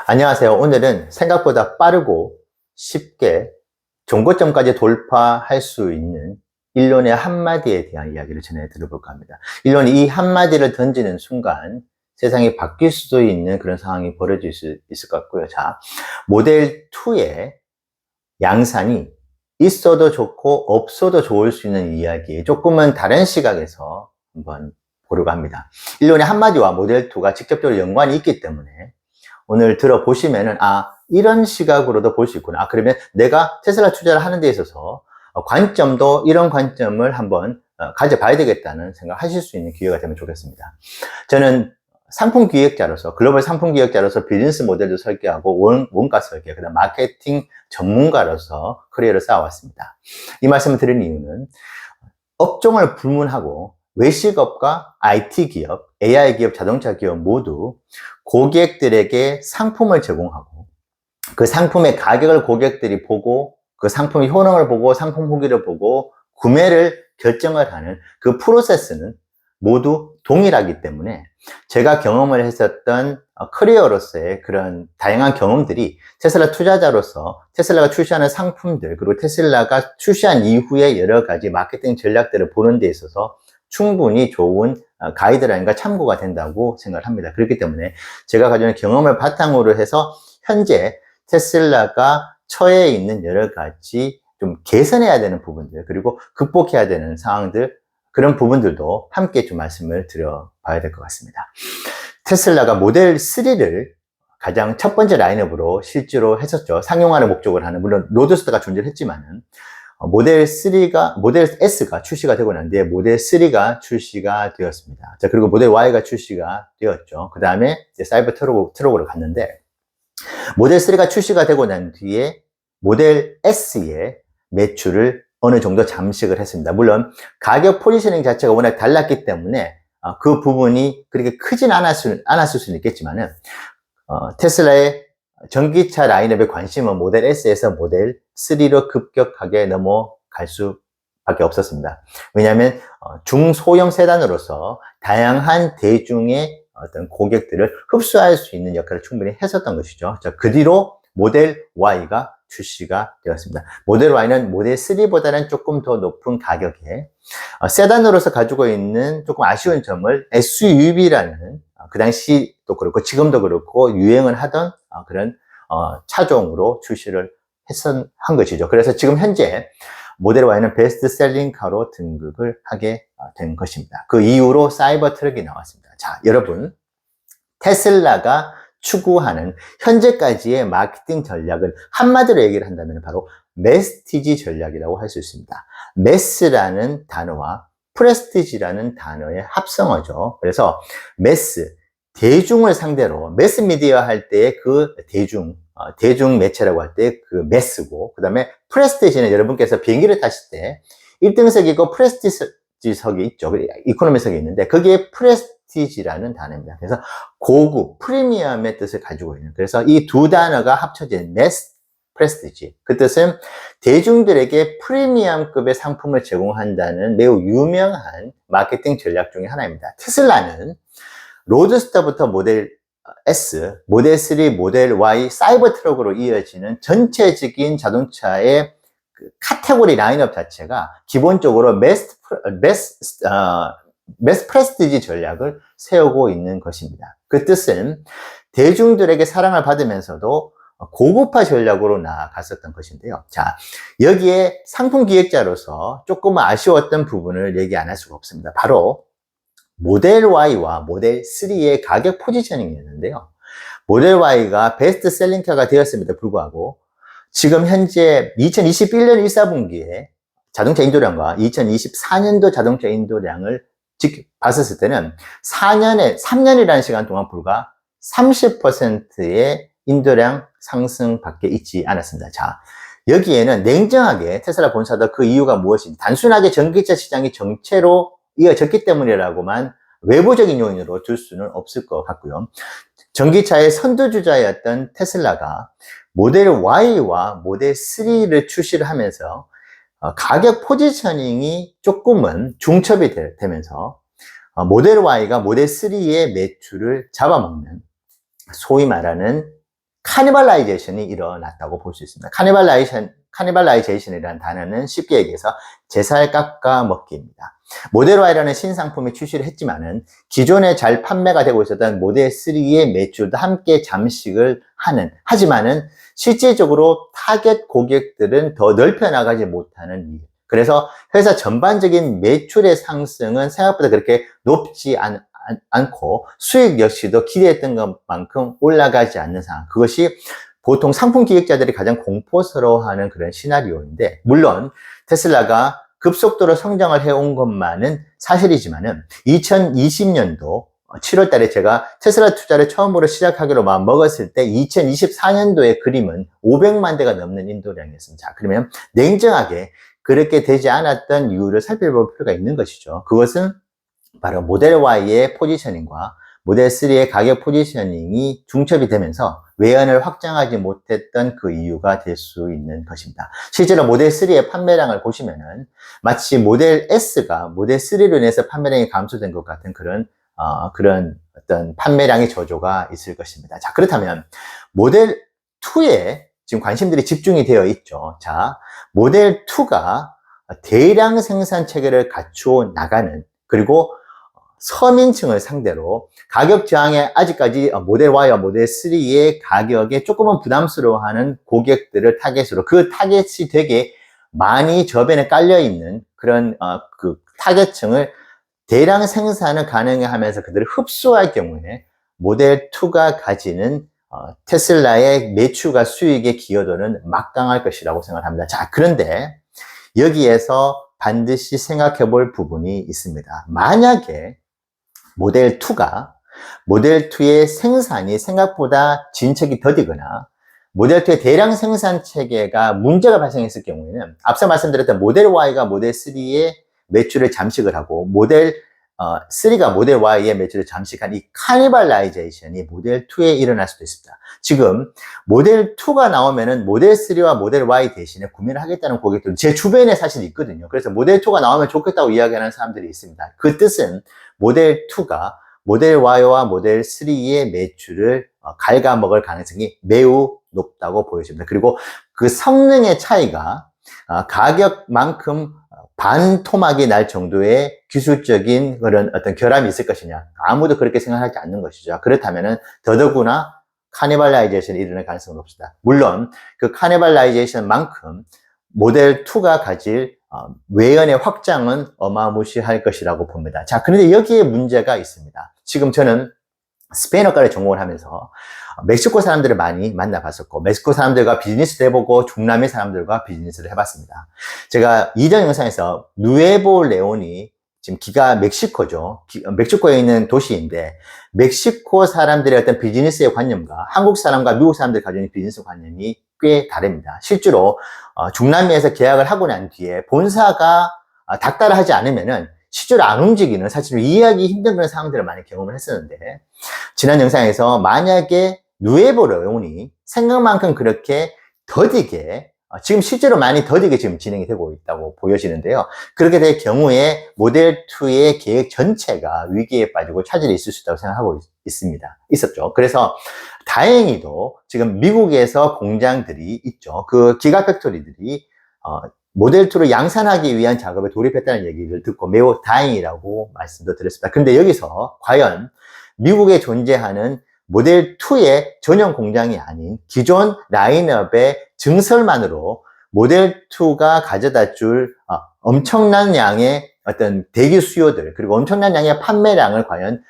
안녕하세요. 오늘은 생각보다 빠르고 쉽게 종고점까지 돌파할 수 있는 일론의 한마디에 대한 이야기를 전해 드려볼까 합니다. 일론이 이 한마디를 던지는 순간 세상이 바뀔 수도 있는 그런 상황이 벌어질 수 있을 것 같고요. 자, 모델 2의 양산이 있어도 좋고 없어도 좋을 수 있는 이야기, 조금은 다른 시각에서 한번 보려고 합니다. 일론의 한마디와 모델 2가 직접적으로 연관이 있기 때문에 오늘 들어보시면은, 이런 시각으로도 볼 수 있구나. 그러면 내가 테슬라 투자를 하는 데 있어서 관점도 이런 관점을 한번 가져봐야 되겠다는 생각 하실 수 있는 기회가 되면 좋겠습니다. 저는 상품 기획자로서, 글로벌 상품 기획자로서 비즈니스 모델도 설계하고 원가 설계, 그다음 마케팅 전문가로서 커리어를 쌓아왔습니다. 이 말씀을 드린 이유는 업종을 불문하고 외식업과 IT 기업, AI 기업, 자동차 기업 모두 고객들에게 상품을 제공하고 그 상품의 가격을 고객들이 보고 그 상품의 효능을 보고 상품 후기를 보고 구매를 결정을 하는 그 프로세스는 모두 동일하기 때문에 제가 경험을 했었던 커리어로서의 그런 다양한 경험들이 테슬라 투자자로서 테슬라가 출시하는 상품들, 그리고 테슬라가 출시한 이후에 여러 가지 마케팅 전략들을 보는 데 있어서 충분히 좋은 가이드라인과 참고가 된다고 생각을 합니다. 그렇기 때문에 제가 가지고 있는 경험을 바탕으로 해서 현재 테슬라가 처해 있는 여러 가지 좀 개선해야 되는 부분들, 그리고 극복해야 되는 상황들, 그런 부분들도 함께 좀 말씀을 드려봐야 될 것 같습니다. 테슬라가 모델 3를 가장 첫 번째 라인업으로 실제로 했었죠. 상용화를 목적으로 하는, 물론 로드스터가 존재했지만은 모델 S가 출시가 되고 난 뒤에 모델 3가 출시가 되었습니다. 자, 그리고 모델 Y가 출시가 되었죠. 그 다음에 사이버 트럭으로 갔는데, 모델 3가 출시가 되고 난 뒤에 모델 S의 매출을 어느 정도 잠식을 했습니다. 물론 가격 포지셔닝 자체가 워낙 달랐기 때문에 그 부분이 그렇게 크진 않았을 수는 있겠지만은, 테슬라의 전기차 라인업의 관심은 모델 S에서 모델 3로 급격하게 넘어갈 수밖에 없었습니다. 왜냐하면 중소형 세단으로서 다양한 대중의 어떤 고객들을 흡수할 수 있는 역할을 충분히 했었던 것이죠. 그 뒤로 모델 Y가 출시가 되었습니다. 모델 Y는 모델 3보다는 조금 더 높은 가격에 세단으로서 가지고 있는 조금 아쉬운 점을 SUV라는, 그 당시도 그렇고 지금도 그렇고 유행을 하던 그런 차종으로 출시를 한 것이죠. 그래서 지금 현재 모델 Y는 베스트셀링 카로 등극을 하게 된 것입니다. 그 이후로 사이버 트럭이 나왔습니다. 자, 여러분, 테슬라가 추구하는 현재까지의 마케팅 전략은 한마디로 얘기를 한다면 바로 메스티지 전략이라고 할 수 있습니다. 메스라는 단어와 프레스티지라는 단어의 합성어죠. 그래서 메스, 대중을 상대로, 메스 미디어 할 때 그 대중 매체라고 할 때 그 메스고, 그 다음에 프레스티지는 여러분께서 비행기를 타실 때 1등석이고 프레스티지석이 있죠. 이코노미석이 있는데 그게 프레스티지라는 단어입니다. 그래서 고급, 프리미엄의 뜻을 가지고 있는, 그래서 이 두 단어가 합쳐진 메스, 프레스티지, 그 뜻은 대중들에게 프리미엄급의 상품을 제공한다는 매우 유명한 마케팅 전략 중에 하나입니다. 테슬라는 로드스터부터 모델 S, 모델 3, 모델 Y, 사이버 트럭으로 이어지는 전체적인 자동차의 그 카테고리 라인업 자체가 기본적으로 메스 프레스티지 전략을 세우고 있는 것입니다. 그 뜻은 대중들에게 사랑을 받으면서도 고급화 전략으로 나아갔었던 것인데요. 자, 여기에 상품 기획자로서 조금 아쉬웠던 부분을 얘기 안 할 수가 없습니다. 바로 모델 Y와 모델 3의 가격 포지셔닝이었는데요. 모델 Y가 베스트 셀링카가 되었음에도 불구하고 지금 현재 2021년 1사분기에 자동차 인도량과 2024년도 자동차 인도량을 봤었을 때는 3년이라는 시간 동안 불과 30%의 인도량 상승밖에 있지 않았습니다. 자, 여기에는 냉정하게 테슬라 본사도 그 이유가 무엇인지, 단순하게 전기차 시장이 정체로 이어졌기 때문이라고만 외부적인 요인으로 둘 수는 없을 것 같고요. 전기차의 선두주자였던 테슬라가 모델 Y와 모델 3를 출시를 하면서 가격 포지셔닝이 조금은 중첩이 되면서 모델 Y가 모델 3의 매출을 잡아먹는, 소위 말하는 카니발라이제이션이 일어났다고 볼 수 있습니다. 카니발라이제이션이라는 단어는 쉽게 얘기해서 제살 깎아 먹기입니다. 모델 Y라는 신상품이 출시를 했지만은 기존에 잘 판매가 되고 있었던 모델 3의 매출도 함께 잠식을 하지만은 실질적으로 타겟 고객들은 더 넓혀 나가지 못하는 이유. 그래서 회사 전반적인 매출의 상승은 생각보다 그렇게 높지 않고 수익 역시도 기대했던 것만큼 올라가지 않는 상황. 그것이 보통 상품 기획자들이 가장 공포스러워하는 그런 시나리오인데, 물론 테슬라가 급속도로 성장을 해온 것만은 사실이지만은 2020년도 7월 달에 제가 테슬라 투자를 처음으로 시작하기로 마음 먹었을 때 2024년도의 그림은 500만 대가 넘는 인도량이었습니다. 자, 그러면 냉정하게 그렇게 되지 않았던 이유를 살펴볼 필요가 있는 것이죠. 그것은 바로 모델 Y의 포지셔닝과 모델 3의 가격 포지셔닝이 중첩이 되면서 외연을 확장하지 못했던 그 이유가 될 수 있는 것입니다. 실제로 모델 3의 판매량을 보시면은 마치 모델 S가 모델 3로 인해서 판매량이 감소된 것 같은 그런 어떤 판매량의 저조가 있을 것입니다. 자, 그렇다면 모델 2에 지금 관심들이 집중이 되어 있죠. 자, 모델 2가 대량 생산 체계를 갖추어 나가는, 그리고 서민층을 상대로 가격 저항에 아직까지 모델 Y와 모델 3의 가격에 조금은 부담스러워하는 고객들을 타겟으로, 그 타겟이 되게 많이 저변에 깔려 있는 그런 그 타겟층을 대량 생산을 가능하면서 그들을 흡수할 경우에 모델 2가 가지는 테슬라의 매출과 수익의 기여도는 막강할 것이라고 생각합니다. 자, 그런데 여기에서 반드시 생각해 볼 부분이 있습니다. 만약에 모델 2의 생산이 생각보다 진척이 더디거나 모델 2의 대량 생산 체계가 문제가 발생했을 경우에는 앞서 말씀드렸던 모델 Y가 모델 3의 매출을 잠식을 하고 모델 3가 모델 Y의 매출을 잠식한 이 카니발라이제이션이 모델 2에 일어날 수도 있습니다. 지금 모델 2가 나오면은 모델 3와 모델 Y 대신에 구매를 하겠다는 고객들은 제 주변에 사실 있거든요. 그래서 모델 2가 나오면 좋겠다고 이야기하는 사람들이 있습니다. 그 뜻은 모델 2가 모델 Y와 모델 3의 매출을 갉아먹을 가능성이 매우 높다고 보여집니다. 그리고 그 성능의 차이가 가격만큼 반토막이 날 정도의 기술적인 그런 어떤 결함이 있을 것이냐, 아무도 그렇게 생각하지 않는 것이죠. 그렇다면은 더더구나 카니발라이제이션이 일어날 가능성은 없습니다. 물론 그 카니발라이제이션만큼 모델 2가 가질 외연의 확장은 어마무시할 것이라고 봅니다. 자, 그런데 여기에 문제가 있습니다. 지금 저는 스페인어과를 전공을 하면서 멕시코 사람들을 많이 만나봤었고, 멕시코 사람들과 비즈니스도 해보고 중남미 사람들과 비즈니스를 해봤습니다. 제가 이전 영상에서 누에보 레온이 지금 기가 멕시코죠. 멕시코에 있는 도시인데 멕시코 사람들의 어떤 비즈니스의 관념과 한국 사람과 미국 사람들이 가지고 있는 비즈니스 관념이 꽤 다릅니다. 실제로 중남미에서 계약을 하고 난 뒤에 본사가 닥달을 하지 않으면은 실제로 안 움직이는, 사실 이해하기 힘든 그런 상황들을 많이 경험을 했었는데, 지난 영상에서 만약에 누에보 레온이 생각만큼 그렇게 더디게, 지금 실제로 많이 더디게 지금 진행이 되고 있다고 보여지는데요. 그렇게 될 경우에 모델 2의 계획 전체가 위기에 빠지고 차질이 있을 수 있다고 생각하고 있었죠. 그래서 다행히도 지금 미국에서 공장들이 있죠. 그 기가 팩토리들이 모델 2를 양산하기 위한 작업에 돌입했다는 얘기를 듣고 매우 다행이라고 말씀도 드렸습니다. 근데 여기서 과연 미국에 존재하는 모델 2의 전용 공장이 아닌 기존 라인업의 증설만으로 모델 2가 가져다 줄 엄청난 양의 어떤 대기 수요들, 그리고 엄청난 양의 판매량을 과연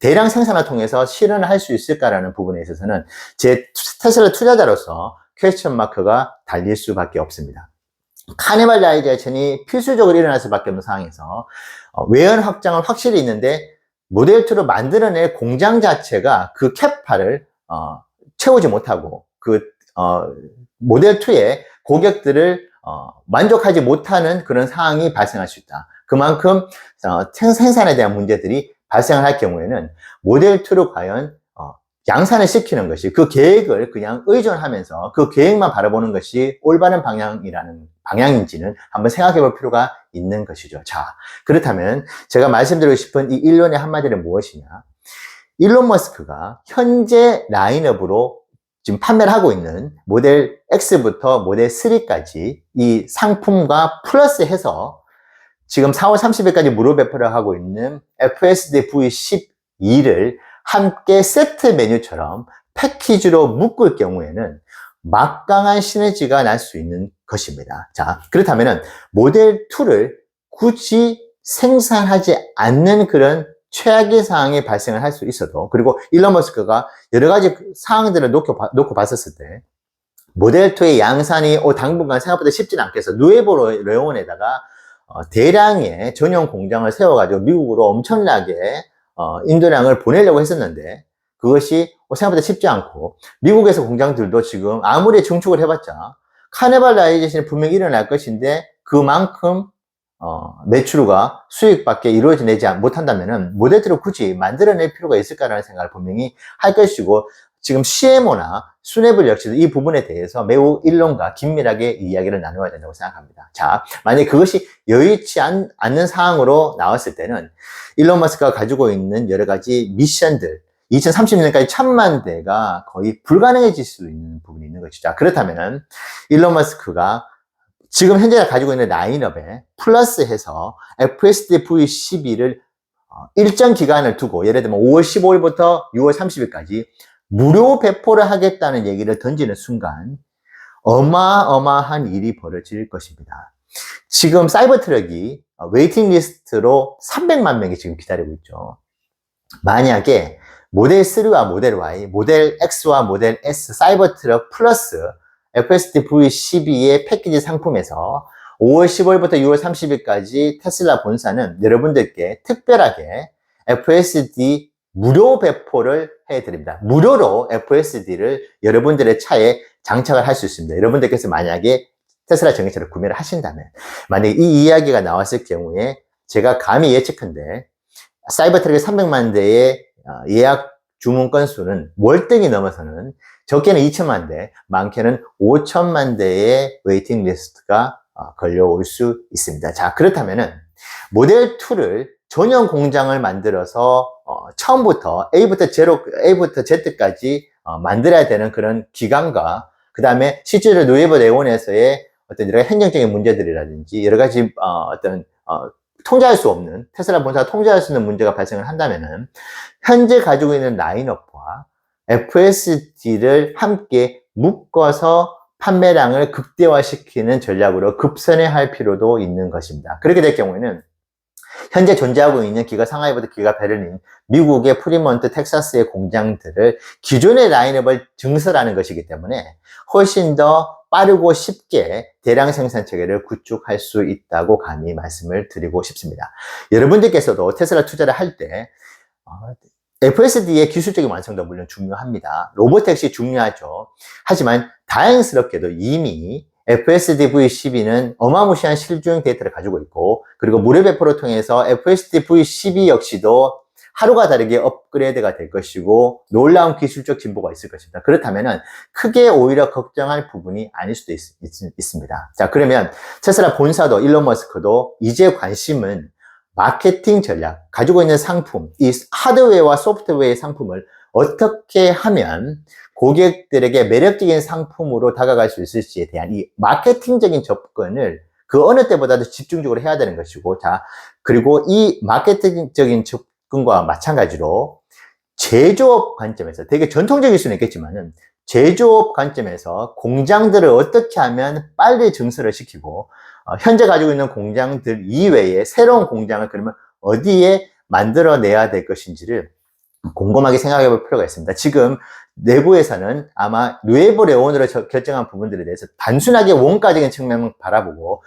대량 생산을 통해서 실현을 할 수 있을까라는 부분에 있어서는 제 테슬라 투자자로서 퀘스천 마크가 달릴 수밖에 없습니다. 카니발라이제이션이 필수적으로 일어날 수밖에 없는 상황에서 외연 확장은 확실히 있는데 모델 2를 만들어낼 공장 자체가 그 캐파를 채우지 못하고 모델 2의 고객들을 만족하지 못하는 그런 상황이 발생할 수 있다. 그만큼 생산에 대한 문제들이 발생을 할 경우에는 모델 2를 과연 양산을 시키는 것이, 그 계획을 그냥 의존하면서 그 계획만 바라보는 것이 올바른 방향인지는 한번 생각해 볼 필요가 있는 것이죠. 자, 그렇다면 제가 말씀드리고 싶은 이 일론의 한마디는 무엇이냐? 일론 머스크가 현재 라인업으로 지금 판매를 하고 있는 모델 X부터 모델 3까지 이 상품과 플러스해서 지금 4월 30일까지 무료 배포를 하고 있는 FSD V12를 함께 세트 메뉴처럼 패키지로 묶을 경우에는 막강한 시너지가 날 수 있는 것입니다. 자, 그렇다면 모델 2를 굳이 생산하지 않는 그런 최악의 상황이 발생을 할 수 있어도, 그리고 일론 머스크가 여러 가지 상황들을 놓고 봤었을 때 모델 2의 양산이 당분간 생각보다 쉽지는 않겠어. 누에보 레온에다가 대량의 전용 공장을 세워가지고 미국으로 엄청나게 인도량을 보내려고 했었는데 그것이 생각보다 쉽지 않고, 미국에서 공장들도 지금 아무리 증축을 해봤자 카니발라이제이션이 분명히 일어날 것인데 그만큼 매출과 수익밖에 이루어지지 못한다면은 모델2를 굳이 만들어낼 필요가 있을까라는 생각을 분명히 할 것이고, 지금 CMO나 수뇌부 역시도 이 부분에 대해서 매우 일론과 긴밀하게 이야기를 나누어야 된다고 생각합니다. 자, 만약에 그것이 여의치 않는 상황으로 나왔을 때는 일론 머스크가 가지고 있는 여러 가지 미션들, 2030년까지 1000만 대가 거의 불가능해질 수 있는 부분이 있는 것이죠. 자, 그렇다면은 일론 머스크가 지금 현재 가지고 있는 라인업에 플러스해서 FSD V12를 일정 기간을 두고, 예를 들면 5월 15일부터 6월 30일까지 무료 배포를 하겠다는 얘기를 던지는 순간 어마어마한 일이 벌어질 것입니다. 지금 사이버트럭이 웨이팅 리스트로 300만 명이 지금 기다리고 있죠. 만약에 모델 3와 모델 Y, 모델 X와 모델 S 사이버트럭 플러스 FSD V12의 패키지 상품에서 5월 15일부터 6월 30일까지 테슬라 본사는 여러분들께 특별하게 FSD 무료 배포를 해드립니다. 무료로 FSD를 여러분들의 차에 장착을 할 수 있습니다. 여러분들께서 만약에 테슬라 전기차를 구매를 하신다면, 만약에 이 이야기가 나왔을 경우에 제가 감히 예측한데 사이버트럭의 300만 대의 예약 주문 건수는 월등히 넘어서는, 적게는 2천만 대, 많게는 5천만 대의 웨이팅 리스트가 걸려올 수 있습니다. 자, 그렇다면은 모델 2를 전용 공장을 만들어서 처음부터 A부터 Z까지 만들어야 되는 그런 기간과, 그 다음에 실제로 누에보 레온에서의 어떤 여러 행정적인 문제들이라든지 여러 가지 통제할 수 없는, 테슬라 본사가 통제할 수 있는 문제가 발생을 한다면은 현재 가지고 있는 라인업과 FSD를 함께 묶어서 판매량을 극대화시키는 전략으로 급선회할 필요도 있는 것입니다. 그렇게 될 경우에는 현재 존재하고 있는 기가 상하이부터 기가 베를린, 미국의 프리먼트, 텍사스의 공장들을 기존의 라인업을 증설하는 것이기 때문에 훨씬 더 빠르고 쉽게 대량 생산 체계를 구축할 수 있다고 감히 말씀을 드리고 싶습니다. 여러분들께서도 테슬라 투자를 할 때 FSD의 기술적인 완성도 물론 중요합니다. 로보택시 중요하죠. 하지만 다행스럽게도 이미 FSD V12는 어마무시한 실주행 데이터를 가지고 있고, 그리고 무료 배포를 통해서 FSD V12 역시도 하루가 다르게 업그레이드가 될 것이고 놀라운 기술적 진보가 있을 것입니다. 그렇다면 크게 오히려 걱정할 부분이 아닐 수도 있습니다. 자, 그러면 테슬라 본사도 일론 머스크도 이제 관심은 마케팅 전략, 가지고 있는 상품, 이 하드웨어와 소프트웨어의 상품을 어떻게 하면 고객들에게 매력적인 상품으로 다가갈 수 있을지에 대한 이 마케팅적인 접근을 그 어느 때보다도 집중적으로 해야 되는 것이고, 자, 그리고 이 마케팅적인 접근과 마찬가지로 제조업 관점에서, 되게 전통적일 수는 있겠지만은 제조업 관점에서 공장들을 어떻게 하면 빨리 증설을 시키고 현재 가지고 있는 공장들 이외에 새로운 공장을 그러면 어디에 만들어내야 될 것인지를 곰곰하게 생각해 볼 필요가 있습니다. 지금 내부에서는 아마 누에보 레온으로 결정한 부분들에 대해서 단순하게 원가적인 측면을 바라보고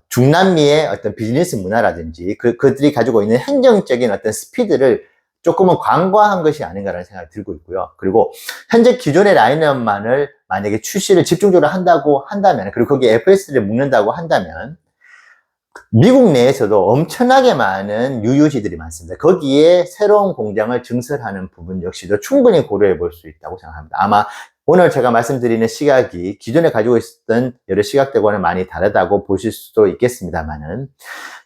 중남미의 어떤 비즈니스 문화라든지 그들이 가지고 있는 행정적인 어떤 스피드를 조금은 관과한 것이 아닌가라는 생각이 들고 있고요. 그리고 현재 기존의 라인업만을 만약에 출시를 집중적으로 한다고 한다면, 그리고 거기에 FSD를 묶는다고 한다면 미국 내에서도 엄청나게 많은 유유지들이 많습니다. 거기에 새로운 공장을 증설하는 부분 역시도 충분히 고려해 볼 수 있다고 생각합니다. 아마 오늘 제가 말씀드리는 시각이 기존에 가지고 있었던 여러 시각들과는 많이 다르다고 보실 수도 있겠습니다만은,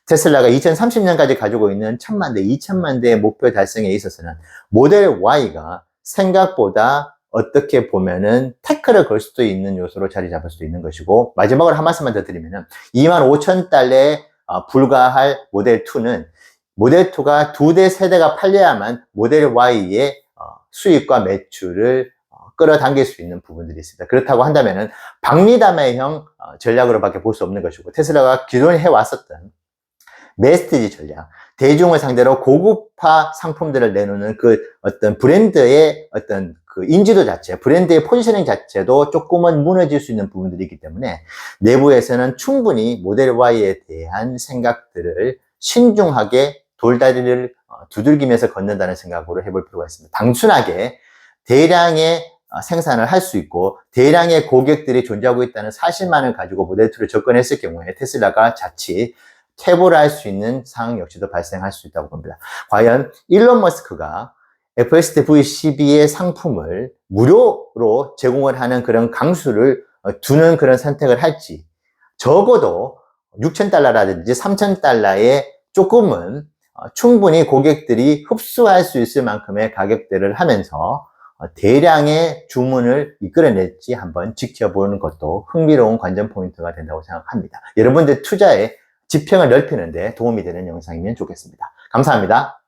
테슬라가 2030년까지 가지고 있는 1000만 대, 2000만 대의 목표 달성에 있어서는 모델 Y가 생각보다 어떻게 보면은 태클을 걸 수도 있는 요소로 자리 잡을 수도 있는 것이고, 마지막으로 한 말씀만 더 드리면은 25,000달러에 불과할 모델 2는 모델 2가 2대, 3대가 팔려야만 모델 Y의 수익과 매출을 끌어당길 수 있는 부분들이 있습니다. 그렇다고 한다면은 박리담회형 전략으로밖에 볼 수 없는 것이고, 테슬라가 기존에 해왔었던 메시지 전략, 대중을 상대로 고급화 상품들을 내놓는 그 어떤 브랜드의 어떤 그 인지도 자체, 브랜드의 포지셔닝 자체도 조금은 무너질 수 있는 부분들이 있기 때문에 내부에서는 충분히 모델 Y에 대한 생각들을 신중하게 돌다리를 두들기면서 걷는다는 생각으로 해볼 필요가 있습니다. 단순하게 대량의 생산을 할 수 있고 대량의 고객들이 존재하고 있다는 사실만을 가지고 모델 2를 접근했을 경우에 테슬라가 자칫 퇴보를 할 수 있는 상황 역시도 발생할 수 있다고 봅니다. 과연 일론 머스크가 FSD V12의 상품을 무료로 제공을 하는 그런 강수를 두는 그런 선택을 할지, 적어도 6,000달러라든지 3,000달러의 조금은 충분히 고객들이 흡수할 수 있을 만큼의 가격대를 하면서 대량의 주문을 이끌어낼지 한번 지켜보는 것도 흥미로운 관전 포인트가 된다고 생각합니다. 여러분들 투자의 지평을 넓히는 데 도움이 되는 영상이면 좋겠습니다. 감사합니다.